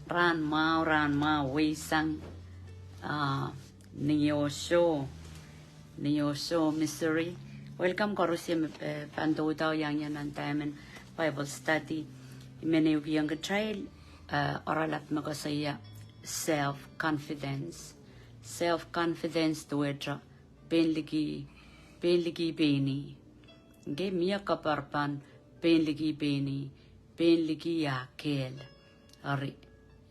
ran ma we sang neo show mystery. Welcome korusim pando daw yang yan ang time Bible study. Many of young child oralat magosaya self-confidence tuwedra penligi beni. Okay, miya kaparpan penligi ya Kehl. Ari,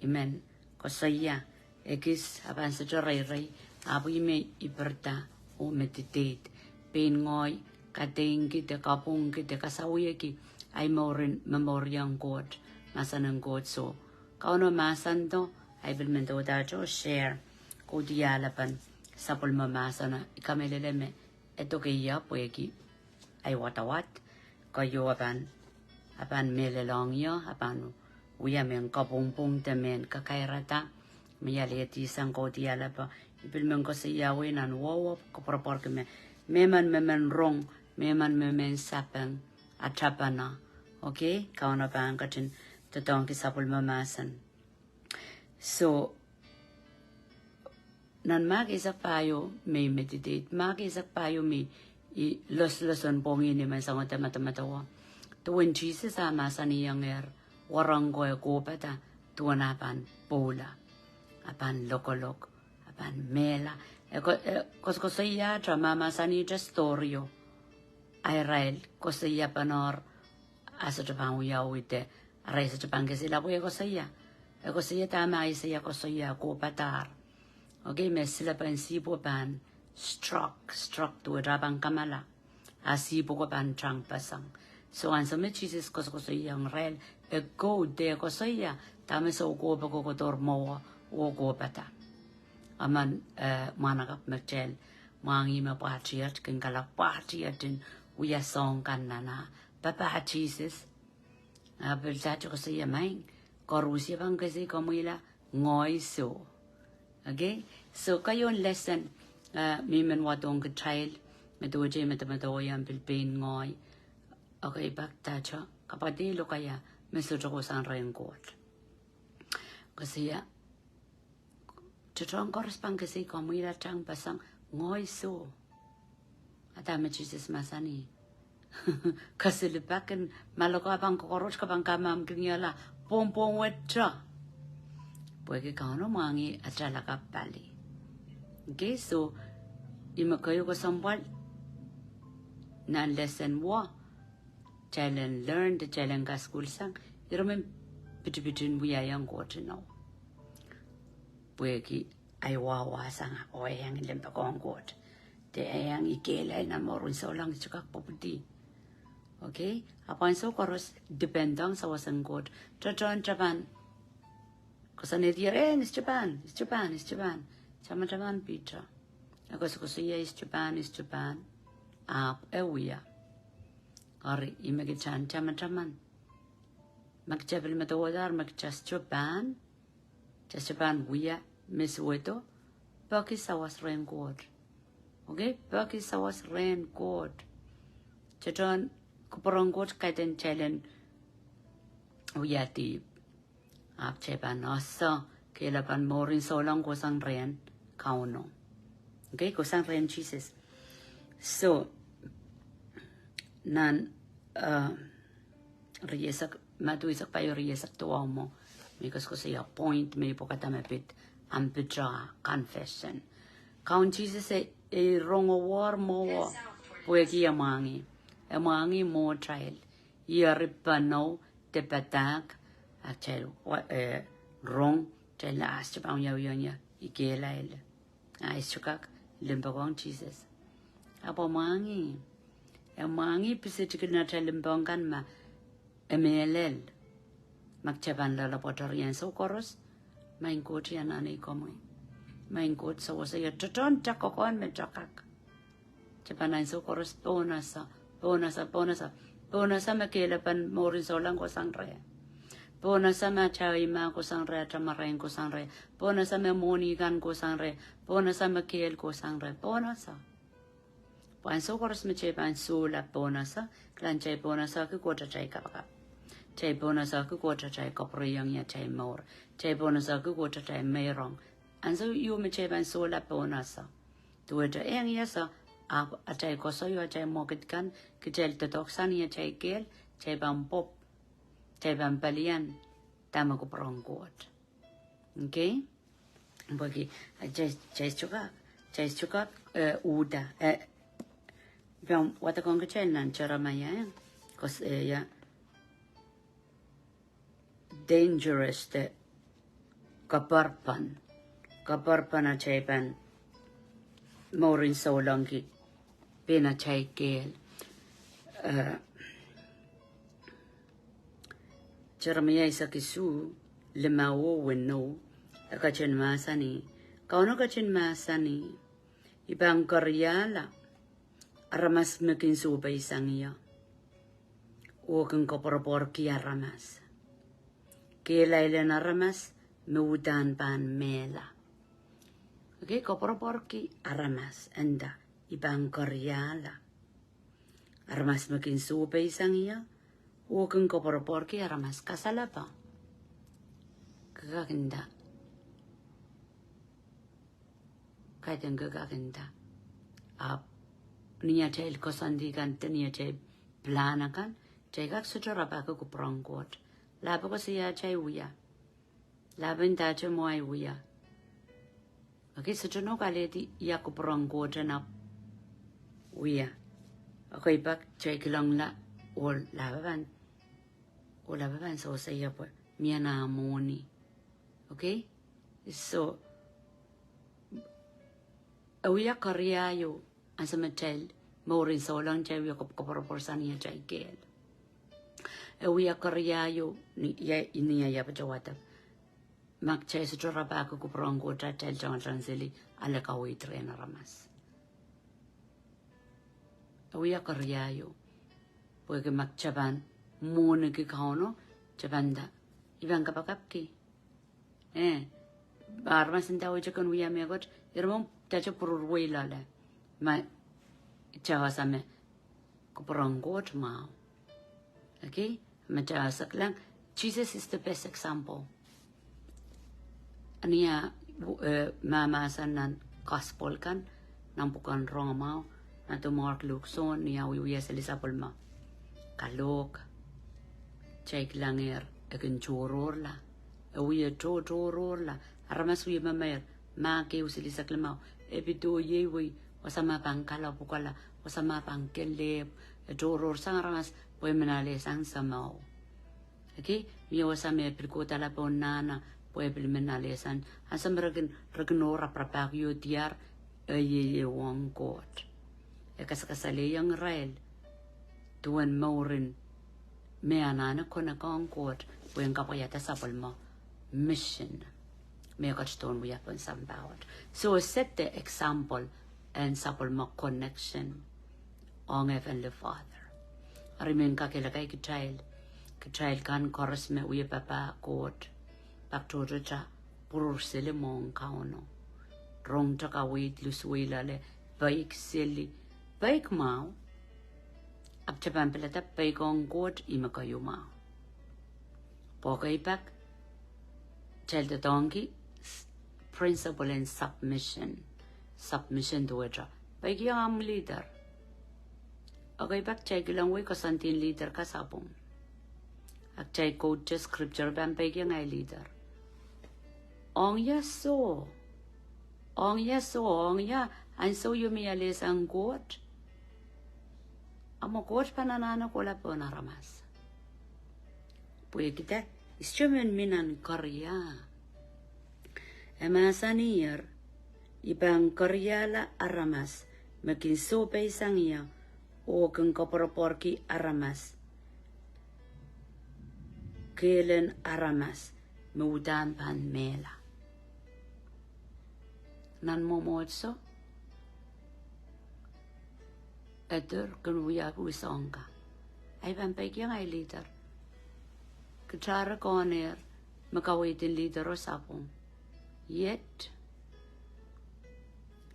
amen. Kosaya, egis aban sa ray abu ime iberta o meditate. Pen ngoy, kadeng kita kapung kita kasawi ki ay morin memoryang God, masanang God so. Kauno masan to, ay bilmento dajo share ko dialapan sa pulmamasana ikameleleme eto kaya pueki ay watawat kayo apan melelong yo apan uyameng kapungpung temen kakairata miyaleti sang ko dialapa ibilmeng ko sa yawe nan wawo ko propor ke meman rong meman sapang atapana okay kauna bang katin totong ki sa pulmamasan so nan mag isak payo may meditate mag isak payo may los-loson pongi ni man sa mata-matawa tuwin Jesus ama sa niyang warang ko pata tuwan apan pola apan lokolok apan mela kosaya mama sa ni storio Israel kosaya panor asa Japan uyawite aray sa Japan kasi labo kosaya tama isaya kosaya ko patar okay me sila pan sipo pan struck to rabang kamala asipo ko pan chang pasang so an sa Jesus kosaya ang rel go de kosaya tama sa uko pa ko dormo o ko pata aman manakap mechel mangi ma patriot kin kala patriot din uya song kanana papa Jesus abel sa kosaya main korusi bang kasi kamuila ngoy so okay so kayon lesson mimen watong ka child medoje metamadoyan pilpain ngoy okay bakta cha kapadilo kaya mesujo ko san rengkot kasi ya chotong korespang kasi kamuila chang pasang ngoy so atama Jesus masani kasi lipakin maloko abang kokoros kabang kamam kinyala pompong wetra puwede ka no mangi atala ka pali okay so imakayo ko sambal na lesson wa challenge learn the challenge ka school sang iromen pitin buyayang ko tino puwede ay wawa sang o yang lempa ko ang God te ayang ikelay na morun sa ulang tsukak paputi okay apan so koros dependang sa wasang God Japan Kosa nedir is Japan. Sama Japan pizza. Ako sa is Japan. Ewia. Ari imagichan Jaman. Magjabil matawadar magjas Japan. Japan wia Miss Weto. Baki sawas rain god. Okay? Baki sawas rain god. Jajan kuparang god kaiten challenge wia ti Japan also kailapan mo rin solang kusang ren kauno. Okay, kusang ren Jesus. So nan riyesak matuisak payo riyesak tuwa mo because ko siya point may pokatamapit ampitra confession. Kaun Jesus e rongo war mo pueki amangi mo trial. Yaripano tepatak Achel wrong tell as to pound yonya ikelail I sukak limbagong Jesus apo mangi pisitik na talimbong kan ma emelel magchaban la laboratorian so koros main coach yan ani komoy main coach so was ya toton takokon me takak chapanan so koros bonasa makelapan morin so lang ko sangre Pona sama chaima ko sangre chamarain ko sangre. Pona sama monigan ko sangre. Pona sama Kehl ko sangre. Pona sa. Pan so koros me che pan sula pona sa. Klan chay pona sa ki kota chay kapaka. chạy bonus cứ qua chạy cọp rồi yang ya chạy more chạy bonus cứ qua chạy mấy rong anh so yêu mà chạy ban số là bonus tuổi trẻ anh ya so à chạy có số yêu chạy mua cái chạy tự tóc san ya chạy Kehl chạy ban pop chạy ban palian ta mà có prong quật okay bởi chạy chuka uda Biang wata kong kecil nan cara maya kos ya dangerous te kaparpan a pan morin so longi pena chai Kehl cara maya isa kisu lemao weno kacen masani kauno kacen masani ibang karyala aramas makin subay sangiya uwag kopor ki aramas kilailan aramas meudan pan mela okay kopor ki aramas anda ibang karyala aramas makin subay sangiya uwag kopor ki aramas kasalapa kagaganda kahit ang gagaganda niya chay kosandi kan niya chay plana kan chay kak sujara pa ko prangkot labo ko siya chay uya labin ta chay mo ay uya okay sujano kaleti ya ko prangkot na uya okay bak chay kilang la ol laban so saya po miya na moni okay so uya karyayo as a metel morin so lang chay yo koporoporsan niya chay Kehl we karyayo niya ya pajawata mak chay sa choraba ko kuprongo tatel jang transili ala ka we trainer ramas we karyayo porque mak chaban mone ki kauno chabanda ibang kapakapki barmas ntawo chakon we amegot irmom tacho pururwe lala ma chawa same kuprongot ma okay ma chawa saklang Jesus is the best example ania mama sanan gospel kan nampukan Roma na to Mark Luke son niya wiya sa lisapol ma kalok check langer akin choror la wiya choror la aramas wiya mamer ma ke usili saklama ebito yewi wasama pangkala pukala wasama pangkelep choror sang aramas poy menale sang samao okay mi wasame perkota la ponana poy menale san asam regnora prapagyo tiar ye wong Koht kasakasali yang rail tuan maurin me anana kona kong Koht poy kapayata sapol mo mission me kachton we upon some power so set the example and sapol mo connection on Heavenly Father arimen kakilakay child kan koras me we papa Koht baktojo cha purur sele mong kauno rong taka wait luswila le baik seli baik mau ap chapan pelata baik on Koht imakayo mau pokay pak child donkey principle and submission to it baik yung leader okay pak chay kilang way kasantin leader kasapong ak chay Koht just scripture ban baik yung ay leader ong ya an so yumialis ang Koht amo Koht pananana ko la po naramas puye kita istumen minan karya emasanir ibang karya la aramas makin sopay sangiya o kang kaporoporki aramas Kehlen aramas meudan pan mela nan momotso eter kan wiya wisonga ay ban pekyang ay leader kachara koner makawitin leader o sapong yet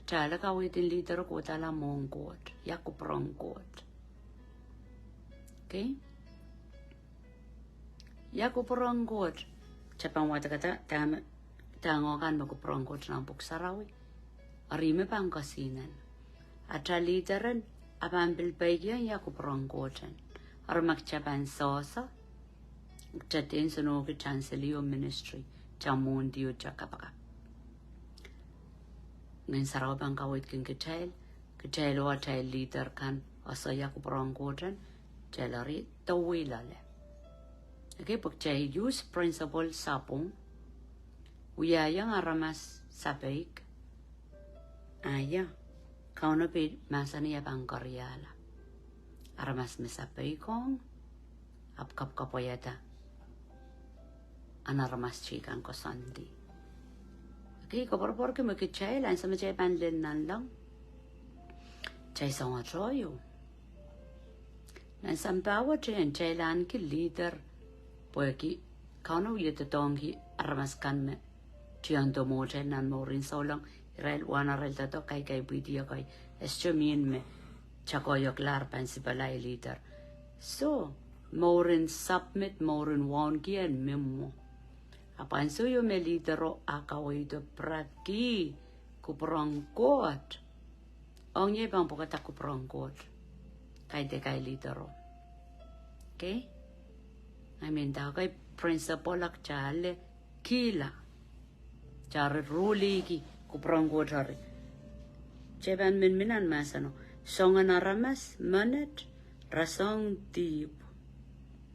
chala kawitin leader ko tala mong Koht yakuprong Koht okay ya ko poronggot chapang wata kata tangokan mo ko poronggot ng buksarawi arime pang kasinan atralitaran apan bilbaygyan ya ko poronggotan armak chapan sosa chatin suno ki chancellor ministry chamundi o chakapaka ngin saraw bang kawit kin Kehl wa tail leader kan asaya ko poronggotan chalari tawilale okay pag chay use principle sapong uyayang aramas sabaik aya kauna pe masaniya bang karyala aramas mesabaikong apkap kapoyata anaramas chikan ko sandi okay kapor ke makichay lan sa machay panlin nan lang chay sa nga troyo nan sampawa chay lan ki leader poeki kauna uyete tongi aramas kan me chiando mo chay nan mo rin so lang Rel wana rel tato kay bidiya kay estumin me chakoyo klar pansipalay leader so morin submit morin wongi and memo apan so yo me leadero akaway do praki kuprongkot ongye bang pokata kuprongkot kay de kay leadero okay I mean da kay principle ak chale kila char ruli ki kuprongkot hari Jeban minan masano songan aramas manet rasong tip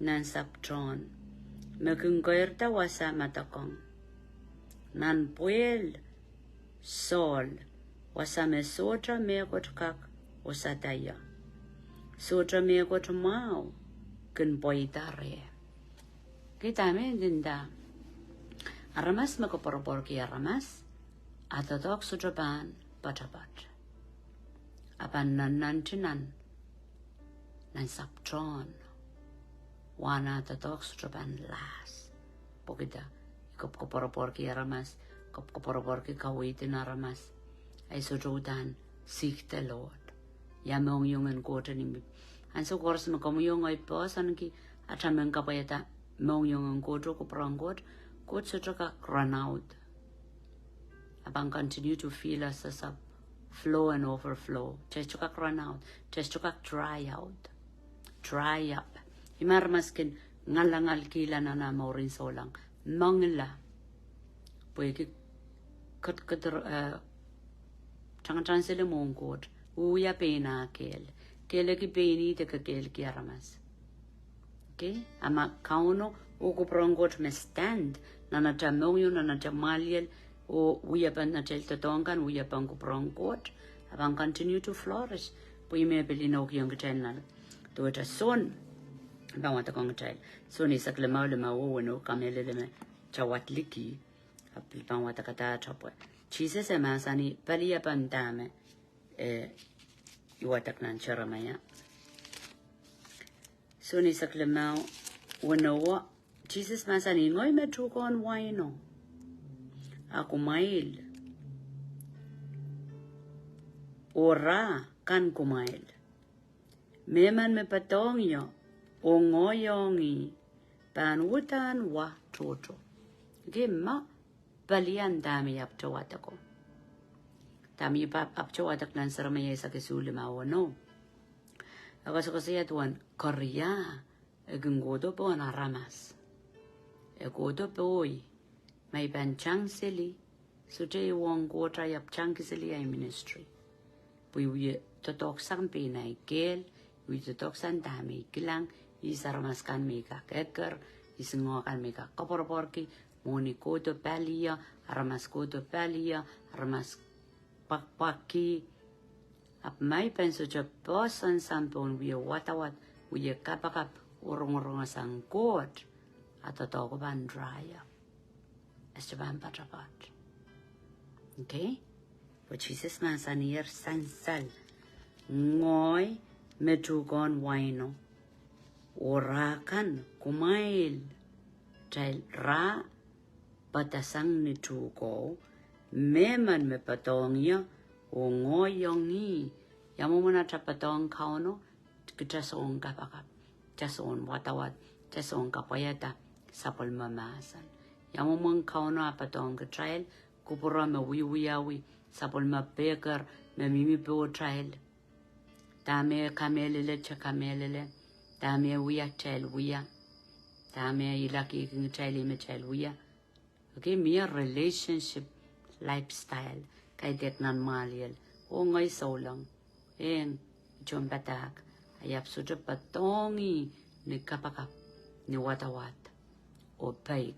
nan saptron magungkoyrta wasa matakong nan puel sol wasa mesotra megot kak wasa daya sotra megot mau ken poitare kita mendinda aramas makoporpor ki aramas atatok sudraban batabat apan nan tinan nan saptron wana atatok sudraban las pokita koporpor ki aramas koporpor ki kawitin aramas ay sudrudan seek the Lord yamong yungen koten imbi an so kors mo komuyong ay posan ki atameng kapayata mong yungen kodro koprongkot kot sudra run out abang continue to feel us as a flow and overflow just to run out just to dry up imarmaskin ngalangal kila na morin solang mangla pueki kat changan sele mongkot uya pena Kehl ki peni te Kehl ki aramas okay ama kauno uko prongkot me stand nana jamongyo nana jamaliel o uyapan na tel tatongan uyapan ko prongkot abang continue to flourish pui me belino kyong channel to ta son bang wata kong child son is aklama le mawo no kamele le me chawat liki apil bang wata kata chapo Jesus e masani palia pantame iwatak nan charamaya son is aklama wono Jesus masani ngoy me tukon waino aku mail ora kan kumail meman me patongyo o ngoyongi panutan wa toto gemma balian dami apchawatako dami pap apchawatak nan saramaya sa kesulima wono ako sa tuan Korea egungodo po na ramas egodo poy may banchang sili suje wong go try up chang sili ay ministry we totok sang pinay Kehl we totok san dami kilang isaramas kan meka keker isingokan meka kaporporki moni ko to palia aramas ko to palia aramas pakpaki ap may penso je posan sampon we watawat we kapakap urong sang Koht atotoko ban dry up Esteban Patrapat. Okay? But Jesus Mansanir Sansal Ngoy Metugon Waino Orakan Kumail Jail Ra Batasang Nitugo Meman me patongya o ngoyongi Yamumuna Chapatong Kauno Jason Kapakap Jason Watawat Jason Kapayata sapol mamasan. Yamu mong kauno apatong ke trial, kupura me wiyawi, sapol ma baker, me mimi po trial. Dame kamelele cha kamelele, dame wiya trial wiya, dame ilaki king trial me trial wiya. Okay, mere relationship lifestyle, kay dek nan maliel, o ngay so lang, jom batak, ayap suja patongi, ni kapakap, ni watawat, o paik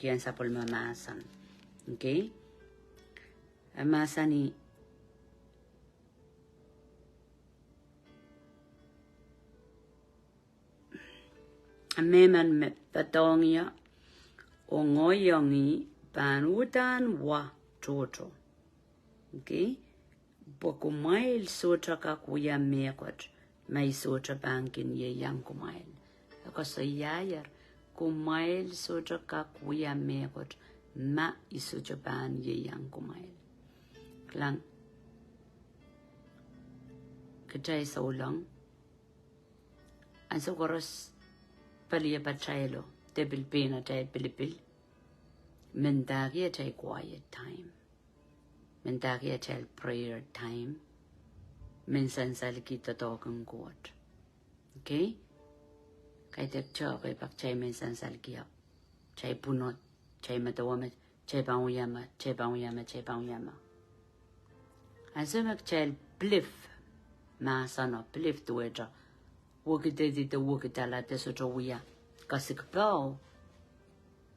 yan sa pulmamasan. Okay? Amasan ni, ameman patongi ya, o ngoyongi panutan wa jojo. Okay? Bokumail sotra ka kuya mekot, may sotra bankin ye yang kumail. Ako sa yayar, kumail sotra ka kuya mekot, ma isotra ban ye yang kumail. Klang, kacay sa ulang, ang sokoros paliya pachaylo, tebil pina chay pilipil, mendagi chay quiet time. Mendagi chay prayer time. Minsan sa kita token God. Okay? Kay tek cho kay pak chay minsan sa kiyak. Chay punot, chay matawamat, chay panguyama, chay panguyama, chay panguyama. Asa mak chay blif, masano, blif tuweja. Wukite wukitala te sojo wiya. Kasikpaw,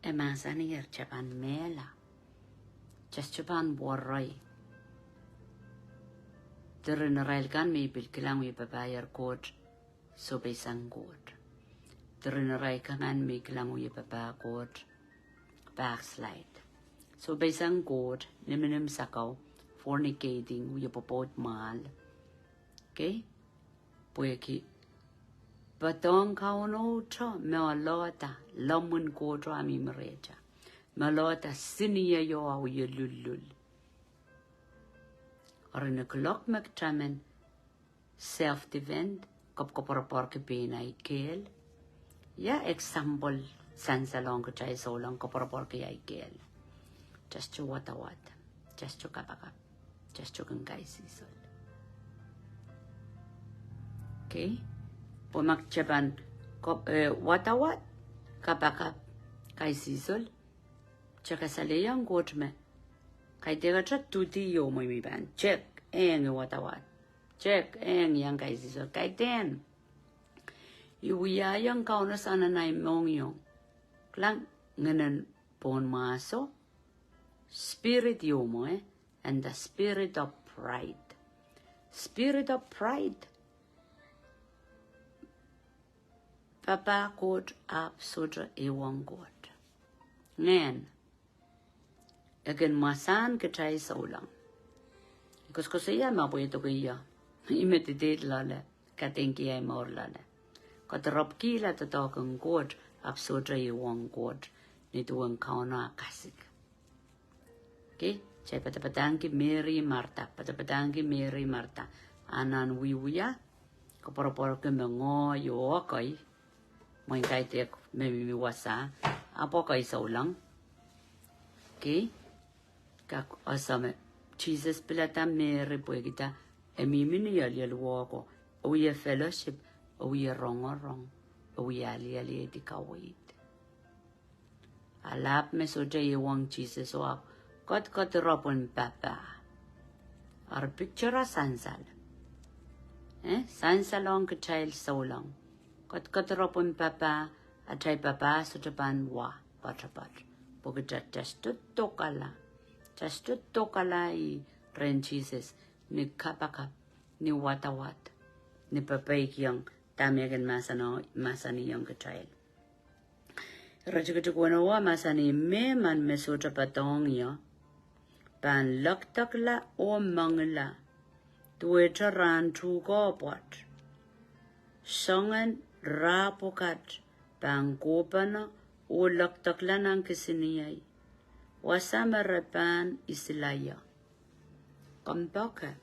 masani yer chapan mela. Just chapan waray. Terin rail kan may bilkilang may babayar Koht, so baysang Koht. Terin rail kan may kilang may Koht, backslide. So baysang Koht, niminim sakaw, fornicating, uya popot mal. Okay? Pueki. Batong kauno cha, mealota, lamun Koht rami mereja. Mealota siniya yo uya lulul. Orin clock McTramen self-defend kopor ke Pein ay Kehl. Ya example sansa long ko chay so long kopor ke ay Kehl. Just to watawat, just to kapakap, just to kangkay sisol. Okay? Pumakchaban watawat, kapakap, kay sisol. Tsaka sa leyang Koht me. Kay tega chat tuti yo mo ban check eng watawat check eng yang kay siso kay ten iwiya yang kau na sana na imong yung klang nganan pon maso spirit yo mo and the spirit of pride papa Koht up soja ewang Koht ngen again masan kachay sa ulang. Because siya mabuhay ito kaya. Imitate lala. Katingki ay maor lala. Katarap kila tatokang Koht. Absodra iwang Koht. Nito ang kauna kasik. Okay? Chay patapatangki Mary Marta. Anan wiwuya. Kaparapara ka mga yo kay. Mga kaitek may mimiwasa. Apo kay sa ulang. Okay? Kak asame Jesus pilata Mary puegita emimini yal wako oye fellowship oye rong oye ali di kawit alap me soja yewang Jesus wa kot ropon papa ar picture sansal sansalong ke child so long kot ropon papa atay papa soja pan wa patrapat pugita just tokala i ren Jesus ni kapakap ni watawat ni papaik yang tamiagan masani yang kecil. Raja wa masani meman mesotra patong ya pan laktakla o mangla tuetra ran tu pot songan rapokat pan kopana o laktakla nang kesiniyay. Wasama repan isilaya. Kompaka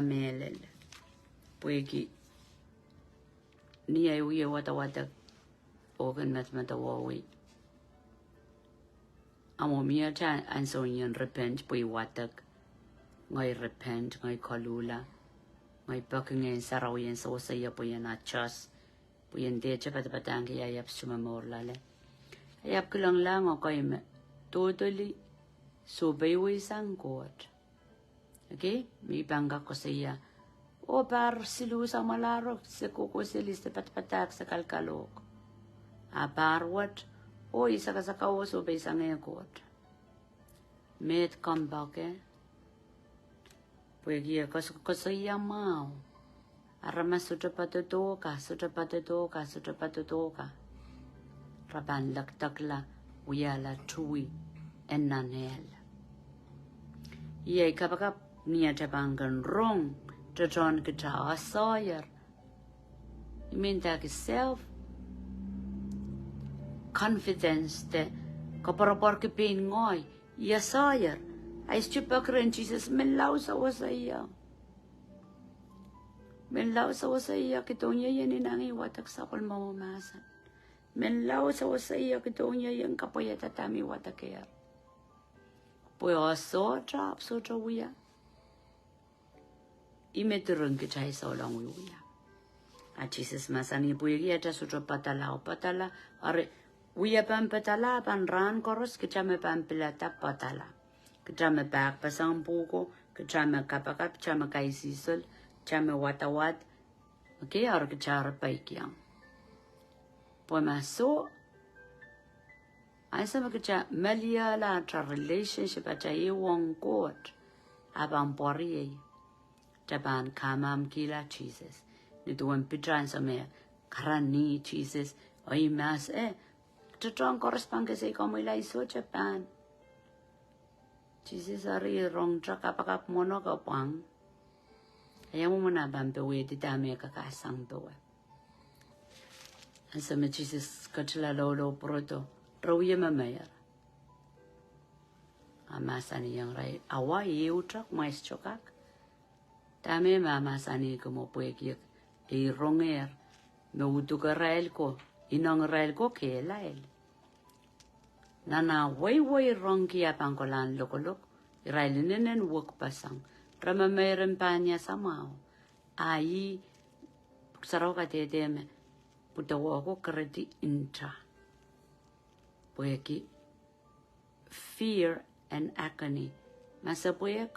melel. Puegi ni ai uye wata organ mata wawi amo mia cha ansonian repent pui watak ngai repent ngai kalula ngai paking sarawian so saya pui na chas pui de cepat patang ya yap suma morlale yap kulang lang o kai me totally so bewi sang Koht. Okay, mi bangga ko saya o par silu sa malarok se koko silis te patpatak sa kalkalok a parwat o isa ka sa kaos o be sang Koht met kambake puegia ko saya mau arama sutra patotoka raban laktakla uyala tui enanel ye kapakap niya tabangan wrong to John Guitar Sawyer. You mean that self confidence te kapar ke Pein ngoy ya Sawyer ay stupakren Jesus men lau sa wasaya kitonya yan inangi watak sa kulmamasan men lau sa wasaya kitonya yan kapaya tatami watakaya puyo sotra wuya imeturun ke chai so long wuya a Jesus masani puyo ta sutra patala are wuya pan patala pan ran koros ke chame pan pilata patala ke chame bak pasang puko ke chame kapakap chame kaisisol chame watawat okay or ke chara paikyang po maso I said that Melia la relationship at a wong Koht abang pori Japan kamam kila Jesus ni tuan pitran sama karani Jesus oi mas to tron correspond ke se como ila iso Japan Jesus ari rong trak apakap mono ka pang ayamu muna bampe we di dame ka kasang bewe and sama Jesus kachila lolo proto Rawia mamayar. Amasani yang rai awai utrak mais chokak. Tame mamasani como puekiak ronger me utuka rael ko inong rael ko Kehl. Nana way rongi apangkolan lokolok rael nenen wok pasang. Ramamayran panya samao. Ai saroka tedeme putawa ko kredi intra. Pueki fear and agony. Masa puek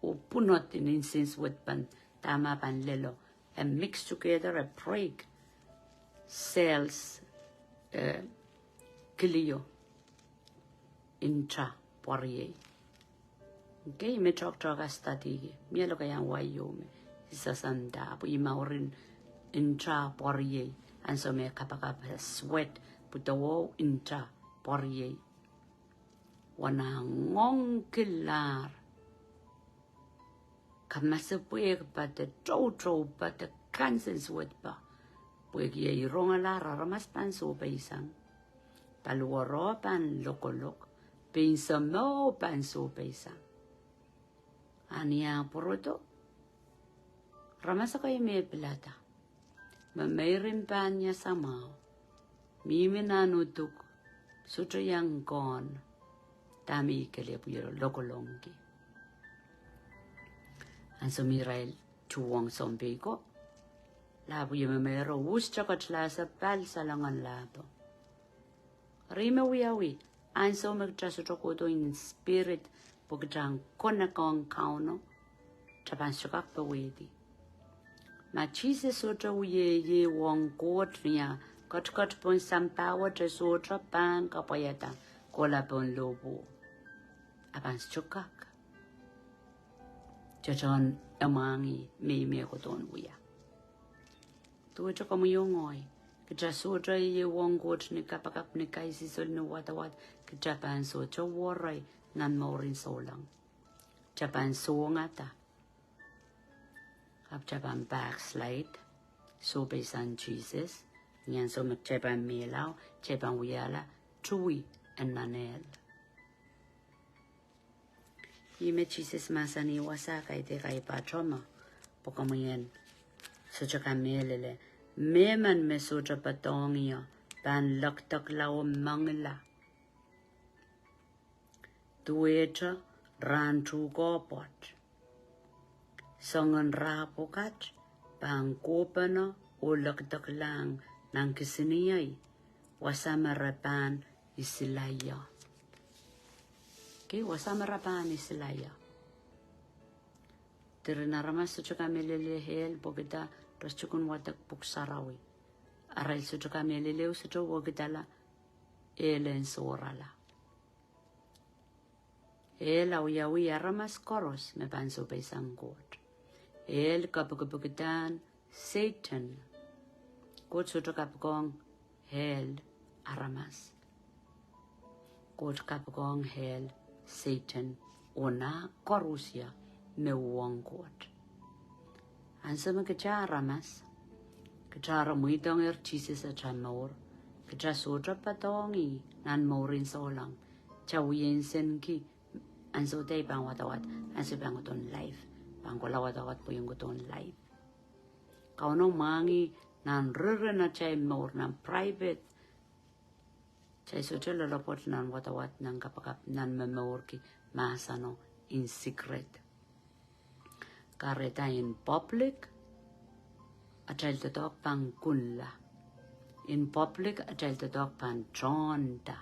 o punot in incense with pan tama pan lelo and mix together a plague cells kilio intra porie. Okay, me talk study. Me lo kaya wayo me isa sanda po imaurin intra porie and so me kapakap sweat putawo intra porie wana ngong kilar kamasa puek pate trou pate kansens wet pa puek ye ronga la ramas pan so paisang paluoro pan lokolok pinsa mo pan so paisang ania poroto ramasa kay me plata mamairin pan niya samao miminanutuk sutra yang gone tami kele puyero lokolongi anso mirail chuwang sombe ko labo yemero wus chakatla sa pal salangan labo rime wiawi anso magtrasutra ko to in spirit pogdang konakong kauno tapan sukak pawedi ma chise sutra uye ye wong Koht niya Kot pun sampawa te sutra pan kapayata kola pun lobo. Apan chukak. Chaton amangi me koton wuya. Tuwa chaka muyongoy. Kacha sutra ye wong Koht ni kapakap ni kaisi sol ni watawat. Kacha pan sutra waray nan maurin solang. Japan so ngata. Kap Japan backslide. So besan Jesus. Nyan so Japan melau, Japan wiala, tui and nanel. Yime Jesus masani wasaka ite kai patroma. Pokamayan so chaka melele meman mesoja patongia ban laktak lao mangla tueja rantu gopot songan rapokat ban kopana o laktak lang nang kisiniyay wasama rapan isilaya. Okay, wasama rapan isilaya. Tirinaramas sa kami lilihel bogita rasukun watak puksarawi. Aral sa kami liliw sa wagitala elen sorala. El awiyawi aramas koros me banso besang Koht. El kapukapukitan Satan. Koht sa kapukong hell aramas. Koht kapukong hell Satan ona korusya me uang Koht. Ansama kachara mas. Kachara muitong Jesus at chamor. Kachasodra patongi nan morin solang. Chawiyen sen ki. Anso day bang watawat. Anso bang uton life. Bang wala watawat po yung uton life. Kauno mangi nan rere na chay mor nan private. Chay sodra lalapot nan watawat nan kapakap nan memor ki masano in secret. Kareta in public. Achal to talk pang kulla. In public, achal to talk pang chonta.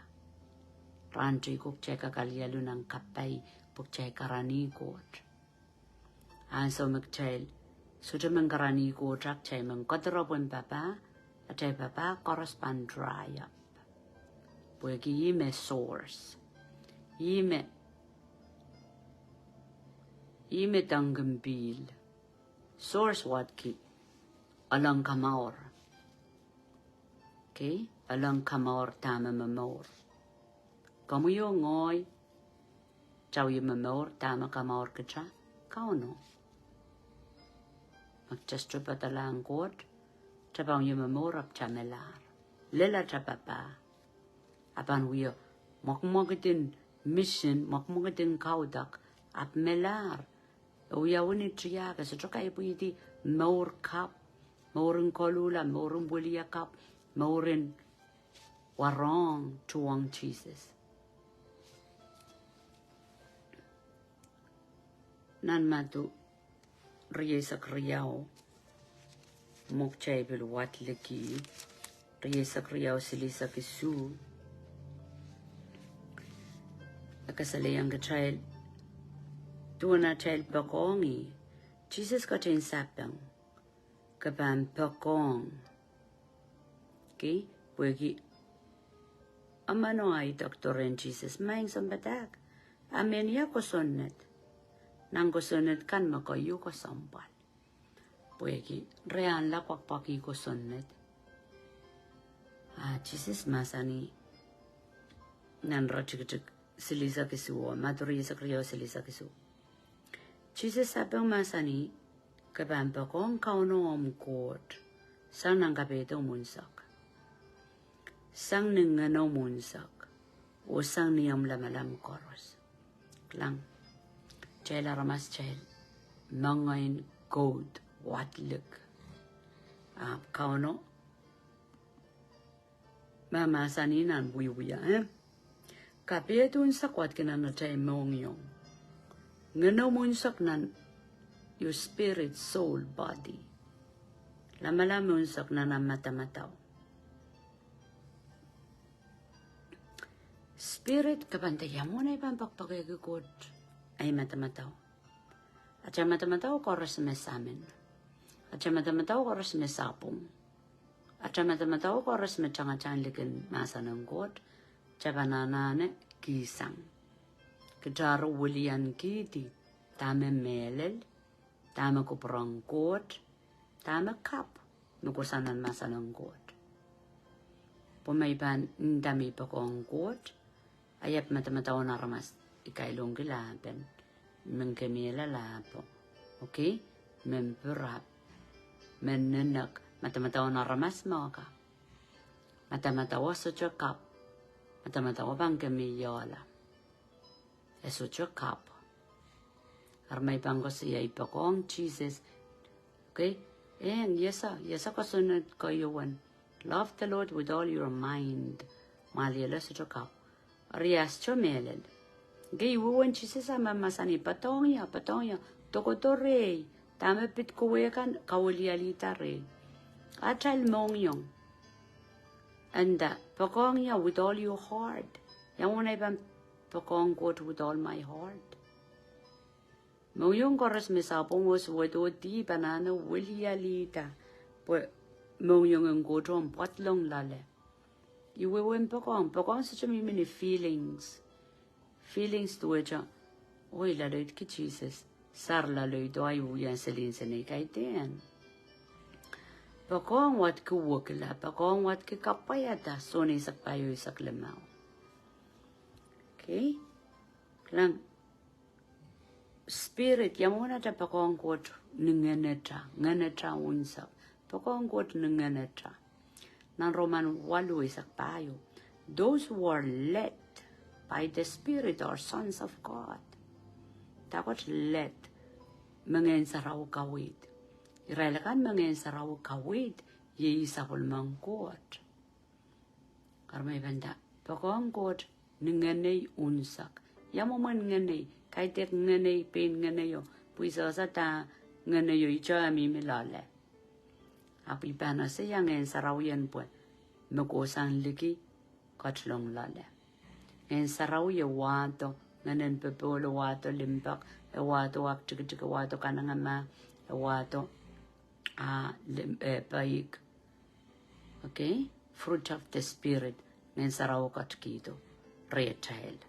Ranchi kuk cheka kalyalu ng kapay puk cheka rani Koht. Anso magchal, suja mang karani Koht rak chay mang kadrapon papa, achay papa correspond dry up. Puwegi yime source. Yime tanggambil. Source what ki? Alang kamaor. Okay? Alang kamaor tama mamor. Kamu yo ngoy. Chow yung mamor tama kamaor ka siya. Kauno. Magchastro pa talang Koht. Chabang yung mamor ap chamelar. Lela chapapa. Apan wiyo. Makmugatin mission. Makmugatin kaudak. Ap melar. Uyawin itiya. Kasi choka ipo iti maur kap. Maurin kolula, maurin buliyakap, maurin warong tuwang Jesus. Nan matu riyesak riyaw, mukchay bil watliki, riyesak riyaw silisak isu. Akasalayang ka child, tuwa na child bakongi, Jesus ka chain sapang. Kapan pekong. Okay? Puwegi. Amano ay doktoren Jesus. Maing sambatak. Amen ya ko sonnet. Nang ko sonnet kan makayo ko sambal. Puwegi. Rean la kwakpaki ko sonnet. Jesus masani. Nan rachik silisa kisu. Maturi sa kriyo silisa kisu. Jesus sabang masani. Kabampa kong kauno Koht. Sang nang kapeto munsak. Sang nangano munsak. O sang niyam lamalam koros. Klang. Chela ramas chel. Mangain Koht. Watlik. Kauno. Mama saninan buya Kapeto unsak wat kinana chay mongyong. Ngano munsak nan your spirit, soul, body. Lama-lama unsak na mata-mataw. Spirit, kapantayan mo na ipampakpakay Koht ay mata-mataw. At siya mata-mataw ko oras may samin. At siya mata-mataw ko oras may sapong. At siya mata-mataw ko oras may tiyang-tiyang likin masa ng Koht. Siya bananane, kisang. Kajaro wulian kiti, tame melel, tama ko parang Koht, tama kap, nukusanan masa ng Koht. Pumayban, dami pa ko ang Koht, ayap matamataw na ramas, ikailong kilapen, mengkemila lapo, okay? Memperap, menenak, matamataw na ramas mo ka, matamataw sa kap, matamataw bang kemiyola, eso kap. Armay pang ko siya ipakong Jesus. Okay? And yesa kasunod kayo wan. Love the Lord with all your mind. Maliela sa chokaw. Rias chomelel. Gay wuwan chisisa mamasani patongya. Tokotore. Tama pit kuwekan kawalialita re. Achal mongyong. Anda, pakongya with all your heart. Yang una ibang pakong Koht with all my heart. Mongyong koras misapong was wado di banana walialita. But mongyong ang Koht ang patlong lale. Iwewen pakong such a many feelings. Feelings to which oy laloy ki Jesus. Sar laloy do ay uyan salin sa naikaitin. Pakong wat ki wukila, pakong wat ki kapayata, soni sak payo isak lemaw. Okay? Lang, spirit, yamuna ta pakong Koht nganeta unsak. Pakong Koht nganeta. Nang Roman 8 isak payo. Those who are led by the Spirit are sons of God. Takot led, mangen saraw kawit. Irailakan mangen saraw kawit, ye isapol mang Koht. Karmay banda, pakong Koht, nganay unsak. Yamo man nganay, kaitek nganay, Pein nganay yo, puisa sa ta nganay yo, icho ami milale. Api pana sa yang saraw yan po, magosan liki, katlong lale. En saraw ya wato, nganen pepolo wato limpak, e wato wak chika wato kanangama, e wato paik. Okay? Fruit of the Spirit, ngen saraw katkito, real child.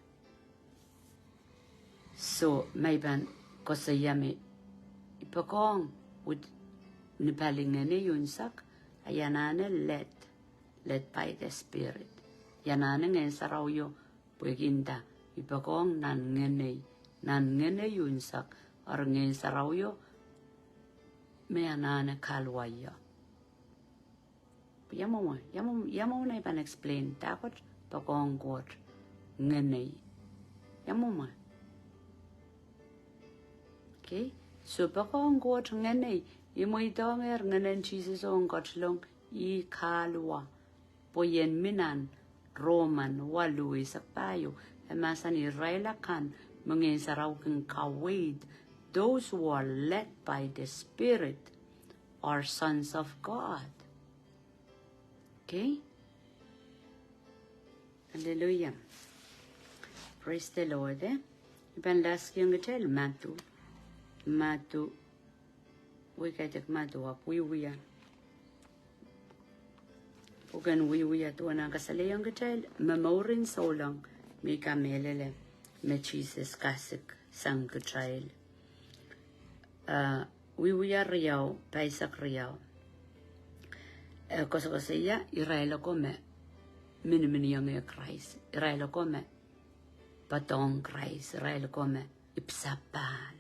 So, mayban ko sa yami, ipakong with nipaling na yunsak, ayanane led by the Spirit. Yanane ngayon sa raw yo, puweginda, ipakong nan ngene yunsak, or ngayon sa raw yo, may anane kalwaya. Yamo na ipan explain, takot, pakong Koht, ngene. Yamo mo. Okay? So, pakong Koht, ngene, imo itonger, ngenen Jesus on katlong, I kalwa, poyen minan, Roman, 8 isak payo, emasan Israelakan, mga saraw kang kawid, those who are led by the Spirit are sons of God. Okay? Hallelujah. Praise the Lord. Iban last yung gatel, Matu, we kaitak Matu, wiwiya. Ugan wiwiya to na kasalayang gatel, mamorin solang, may kamelele, may Jesus kasik, sang gatel. Wiwiya riyaw, paisak riyaw. Kosakosaya, Israel ko me, minimini yung Christ. Israel ko me, patong Christ. Israel ko me, ipsapal.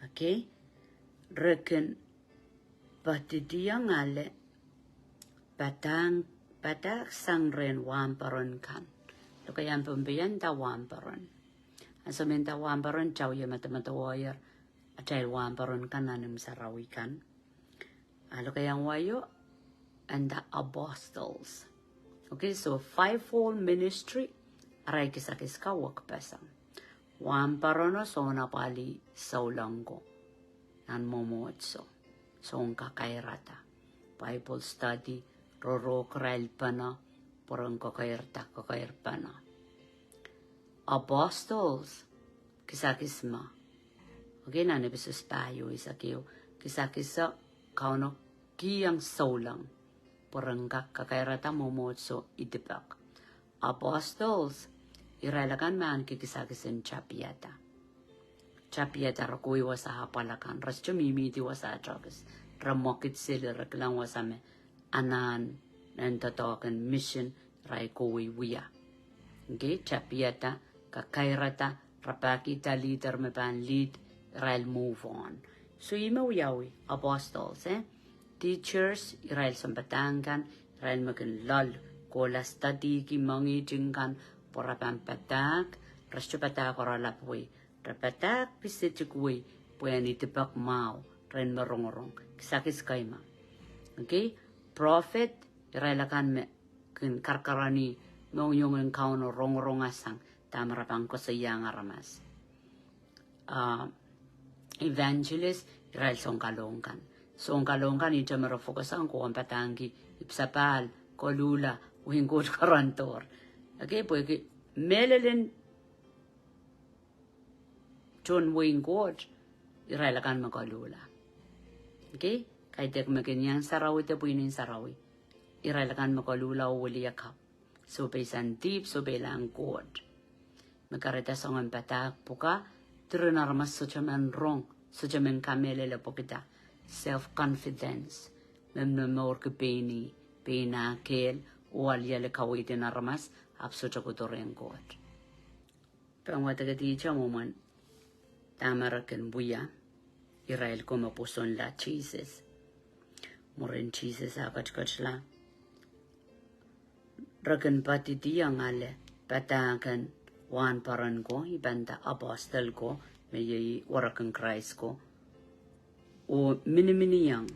Okay? Reken, patidiyang ale, patak sangren wamparon kan. Lo kayang pumbiyan ta wamparon. Aso minta wamparon, chow yung matamatawayer, at dahil wamparon kan nanim sa rawikan. Lo kayang wayo, and the apostles. Okay, so fivefold ministry, aray kisakis ka wakpesang. Wamparono so napali saulanggo. Nan momotso. So ang kakairata. Bible study, roro krail pa na, porang kakair pa na. Apostles, kisakis ma. Okay, nanibisus payo isakiyo. Kisakis sa kauno kiyang saulang. Porang kakairata momotso idipak. Apostles, iralakan man kikisakisin chapiyata. Chapiyata rakui wasa hapalakan. Rasyo mimiti wasa chokis. Ramokit sila raklang wasame. Anan, nantatokan mission, rai kuwi wiya. Okay, chapiyata, kakairata, rapakita leader mepan lead, rai move on. So imaw yawi, apostles, teachers, rai sampatangan, rai makin lal, kola study ki mangi jingkan, porapan patak, rasyo patak oralapwe, rapatak pisit chukwe, puyan itipak mau, ren merong kisakis kaima. Okay, prophet irailakan me kin karkarani nong yung kauno rong asang tamarapang ko sa yang aramas. Evangelist irail song kalongkan ito marafokusan ko ang patangi ipsapal kolula uhingkod karantor. Okay, porque melelen John uhingkod irailakan makalula. Okay, kahit maganyang sarawi te puinin sarawi irailakan makalula o wali yakap. So pesan deep so belang god. Makarita sa ng patak puka trunarmas so chaman wrong so chaman kamelele pokita self-confidence memnumor ke Peina Kehl waliale kawitin armas apso chakutoren god. Pangwata kati chamuman tamaraken buya Israel como puson la Jesus. Moren Jesus akachkachla. Rakan pati tiyang ale patakan wan paran ko ibanda apostle ko may warakan Christ ko. O mini-yang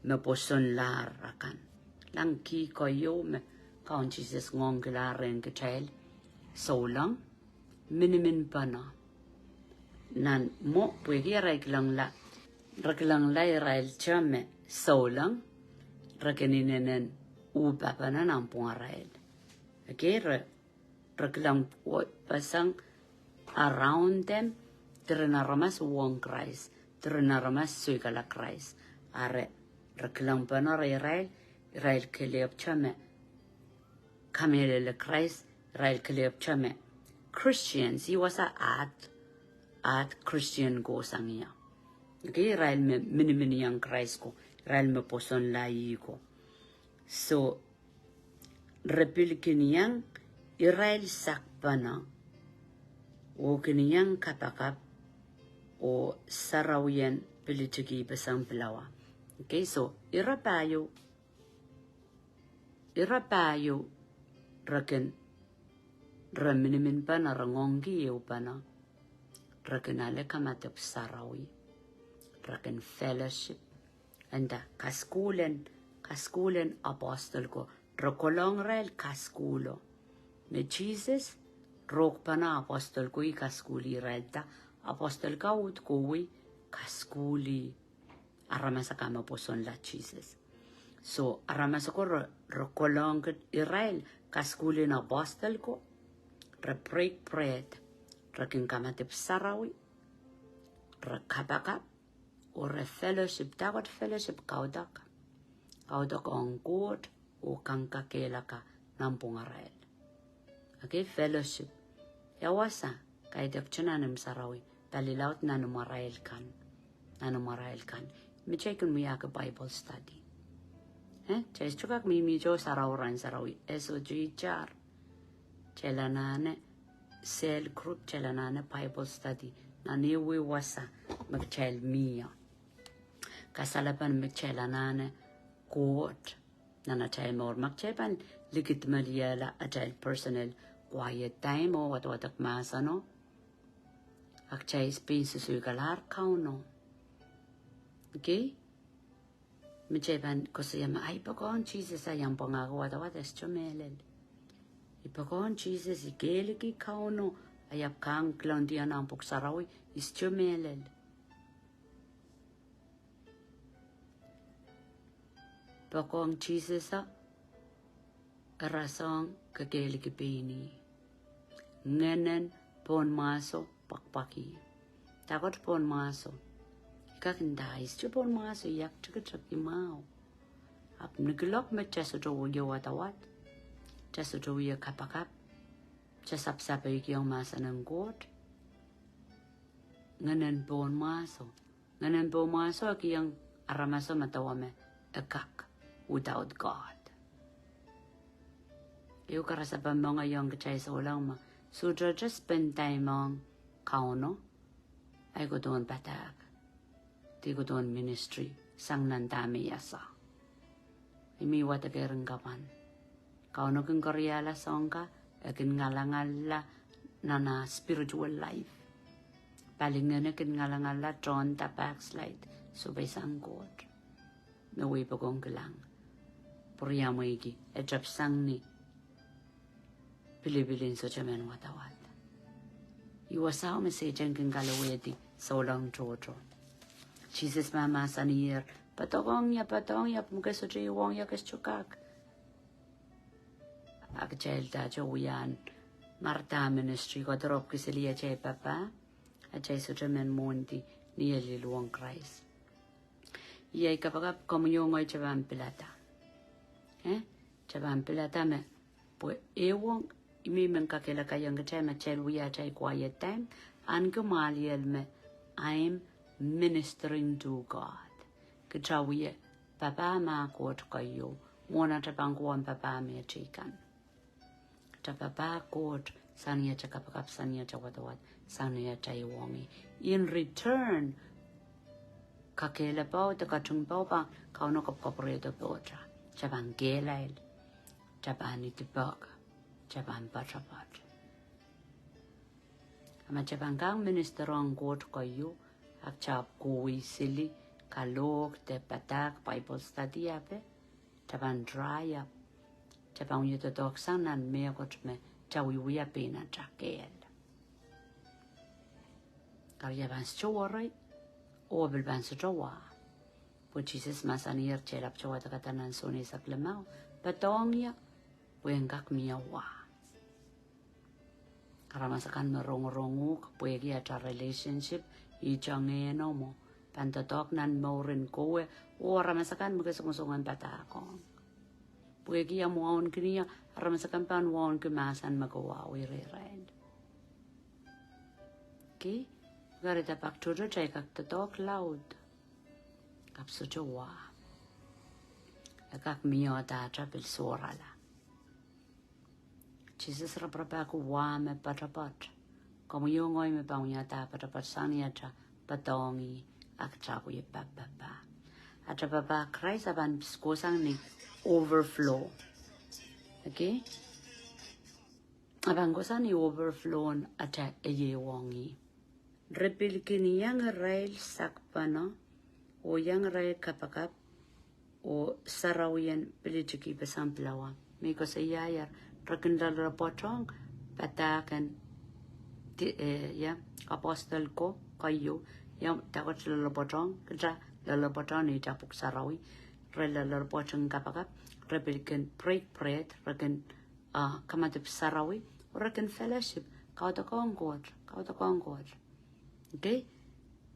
me puson la rakan. Langki ko yo me kaun Jesus ngong kilaren ke child. So lang minimin pa na. Nan mo pwede reklang la Israel chame so lang rekeninen upa pa na nampung Israel. Okay, reklang pasang around them trinaramas wong Christ trinaramas suikala Christ are reklang pa na Israel keliap chame kamele Christ Israel keliap chame Christians he was at Christian go sangya. Okay, Israel me mini yang Christ ko, Israel me poson lai ko. So, repil kiniyang Israel sakpana, o kiniyang kapakap, o sarawian pilitiki pasang pelawa. Okay, so, irapayo, raken, raminimin pa na rangongi o pa na. Rakenale kamatep sarawi, raken fellowship, anda kaskulen apostol ko, rokolong rel kaskulo. Me Jesus, rok pa na apostol ko kaskuli relta, apostol ka ut kowi kaskuli. Aramasa kama poson la Jesus. So aramasa ko rokolong Israel kaskuli na apostol ko, break bread. Raking kamatip sarawi, rakabaka, or a fellowship, tawat fellowship kaudak ang good, o kangkakelaka nampung Israel. Okay, fellowship. Yawasa, kay dakchananim sarawi, talilaut na numarail kan. Michekun mo yaka Bible study. Chais chukak mimijo sarawran sarawi, SOG char. Chelanane. Cell group chalanana Bible study na niwi wasa magchel miya kasalapan magchelanana Koht na nachel more magchepan ligit maliyala agile personal quiet time o wat masano akchay space susugalar kauno. Okay, magchepan kusayama ay pagon Jesus ayang pangako wat eschomelel. Ipakon Jesus Kehl ki kauno ayap kang klandian ampuk sarawi ischumelel. Pakon Jesus rasang ke Kehl ki Pein. Ngenen pon maso pakpaki. Takot pon maso. Ikakanda pon maso yak chak imao. Ap niglok me cheso to watawat. Just to we a kapakap, just up yung masa ng God. Nganan bon maso kiyang aramaso matawame akak without God. Iyo karasapan mo ngayong kachay sa ulang ma. So just spend time on kauno. Ay ko doon patak. Di ko doon ministry. Sang nandami yasa. Imiwa tagerang kapan. Kauno kung koreala songka, akin ngalangala na spiritual life. Palingana kin ngalangala John ta backslide, subay sang Koht. Me wi pagong gelang. Puriya mo igi, ejap sang ni. Pilibilin so chamen watawat. Iwasaw me se jengking galawedi, so long Jojo. Jesus mama sanir, patong ya, mungkin so jay wong ya keschukak. Ak jail da jawian, Marta ministry ko drop kisiliya jay papa, at jay so chamen mondi, niya liluang Christ. Iyay kapag komunyon ay chabang pilata. Chabang pilata me, po ewang imi men kakela kayang kachay ma chelwiya chay quiet time, an kumaliyal me, I'm ministering to God. Kachawiya, papa ma Koht kayo, muna chabang kuwan papa me chikan. Chapapa Koht, saniya chakapakap saniya chawatawat, saniya chay wongi. In return, kakela pao te kachung pao pa kauno kopkopredo pocha chaban gelail chaban itibag chaban pachapat ama chaban kang ministerong Koht kayo ak chap kui sili kalok te patak Bible study ape chaban dry up chaban yuto doksan nan me kochme chawi wiya pena chakel karya ban story o bilban sa jawa. Po Jesus masanir chelap jawa takatanan soni sa klamao. Patong ya, puenggak miyawa. Karamasakan marong-rongo, puegi at relationship, ijangeno mo. Pantatok nan mo rin kowe, o ramasakan magkasungusungan patakong. Puegi ya muaon kiniya, ramasakan panuaon kumasan magawa wiriren. Okay? Garita pak tudo chay kak tatok loud. Kap so jawa. Kak miyo tacha bil sorala. Jesus raprapaku wa me patapat. Kamu yungoy me paunya ta patapat sani acha patongi ak chaku ye papa. Acha papa Christ aban kusang ni overflow. Okay? Aban kusang ni overflow acha eye wongi. Repilkini yang rail sakpana o yang rail kapakap o sarawian pilitiki besamplawa. Miko sa yayar rakindal rapotong patakan ya apostol ko kayo yang takot lalapotong kaya lalapotong ni tapuk sarawi rel lalapotong kapakap repilkin break bread rakin kamatip sarawi rakin fellowship kau takong Koht. Okay,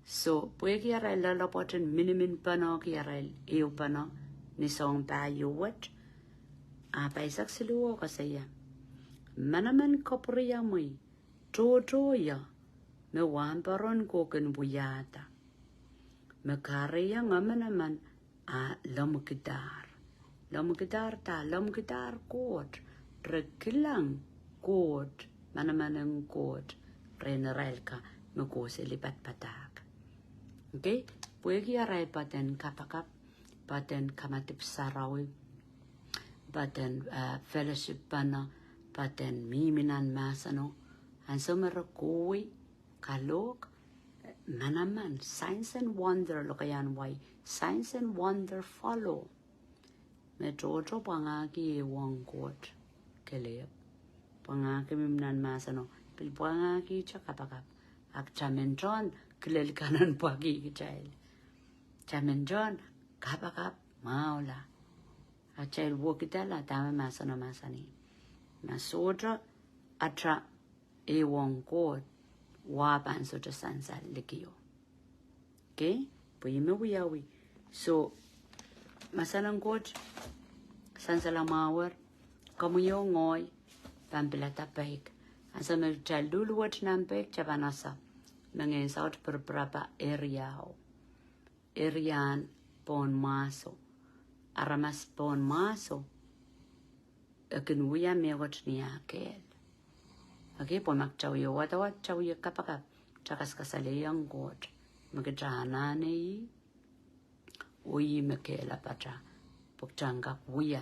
so puwe kiara lalapotin minimin pano kiara iyo pano ni song tayo wat apaisak siluo kasaya manaman kopriya moy totoya me wamparon ko buyata me kariya ngamanaman lamukidar Koht rekilang Koht manaman Koht renerelka Mukose lipat patak. Okay? Puegi aray paten kapakap, paten kamatip sarawi, paten fellowship pana, paten miminan masano, and sumero kui, kalok, manaman, signs and wonder, lokayan way, signs and wonder follow. Me jojo pangaki wong Koht, kelep, pangaki miminan masano, pil pangaki chakapakap. Ak chamen John kilel kanan pagi kichail. Chamen John kapakap maula. Ak chail wo kitala tama masano masani. Masotra atra ewong Koht wapan sotra sansa likiyo. Okay? Puyime wiyawi. So masanang Koht sansa lamawar kamuyo ngoy pampilata paik. Asa merchaldul wat nampek chabanasa. Mengesot beberapa Erian pon maso. Aramas pon maso. Akin wuya mewat niya Kehl. Okay, pon makchawiyo watawat chawiyo kapakap. Chakas kasaliyang Koht. Magkahanane uyi mekela pacha. Pukchangak wuya.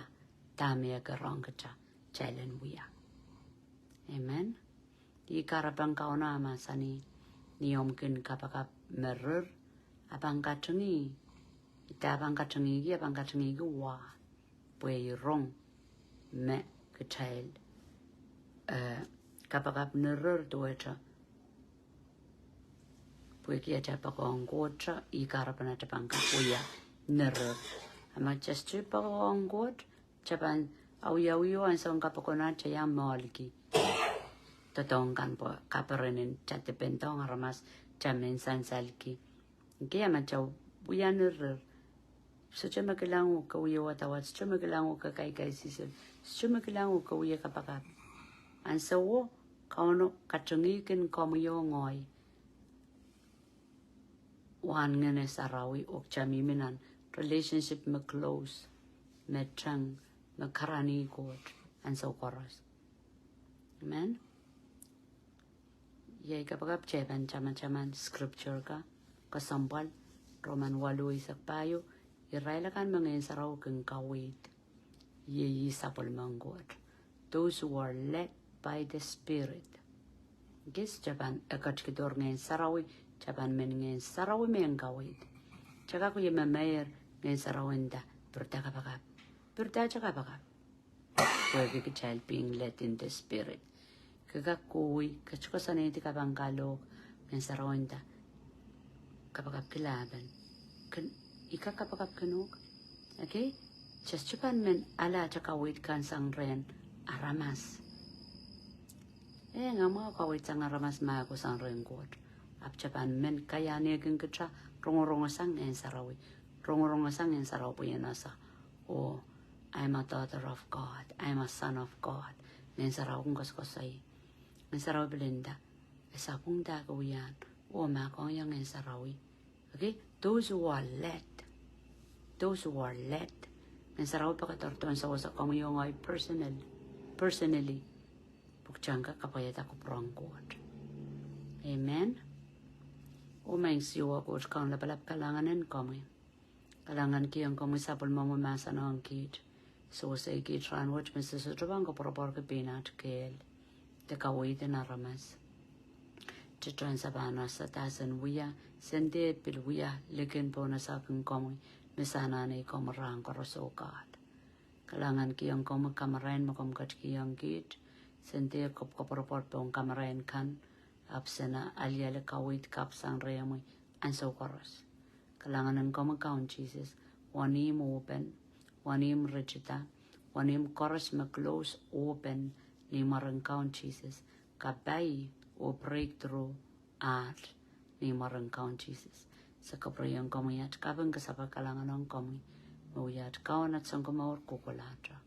Tamiya karong kacha. Chailen wuya. Amen. Di karabang kauna masani. Niyomkin kapakap merer abang katungi ita abang katungi wa pwe rong me Kehl kapagap nerur tuwecha pwe kia chapa kongkocha ikarapana tapangka uya nerur ama just pagongkot chapan auya an song kapakona chaya molki totongkan po kaparenin chate pentong aramas chamen sansalki kia machaw uya nerur so chama kailangan ka uya watawat chama kailangan ka kai sisil chama kailangan ka uya kapagap an sawo kauno kachungikin komuyo ngoy wan ngene sarawi ok chamiminan relationship me close me chang me karani god and so koros amen yai kapagap cheban chaman scripture ka kasambal roman 8 isak payo iraila kan mga saraw kang kawit yai sapol manggod those who are led by the spirit gis japan akachkidor ngayon sarawi japan men ngayon sarawi men kawit tsaka ko yung mamayar ngayon sarawinda berta kapagap pwede ka child being led in the spirit kakakuwi kachukasan iti kabangkalok ngayon sarawinda kapagap kilaban ikakapagap kanok okay just japan men ala tsaka wait kan sang ren aramas nga mga kawit sang aramas mga ko sang ren god ap japan men kaya niya kang katsa rongo sang en sarawi rongo sang en saraw po yan nasa oh I'm a daughter of God I'm a son of God en saraw kong kaskosay en saraw belinda esa kong dagawian oh mga kong yang en sarawi okay those who are led en saraw pa katortuan sa wasa kamo yung ay personally bukchangka kapayat ako prong God amen Umaing siwa ko kang lapalap kalanganan kami. Kalangan kiyang kami sapol mamamasa na ang kid. So sa ikid ranwach mesa sa trabang ko propor ke Pein at Kehl. Te kaway te naramas. Chitran sa bana sa tasan wiya. Sende pil wiya. Likin po na sa aking kami. Mesana na ikamarang karasokat. Kalangan kiyang kami kamarain mo kamkat kiyang kid. Sende kop propor po ang kamarain kan. Apsana alyala kawit kapsang reamoy and so koros. Kalangan ko mag-count Jesus. Wanim open, wanim richita, wanim koros mag-close open ni marang count Jesus. Kabay o breakthrough at ni marang count Jesus. Sa kaprayang komayat kabang kasapa kalangan ng komi. Mawiyat kawan at sang kumawar kukulatra.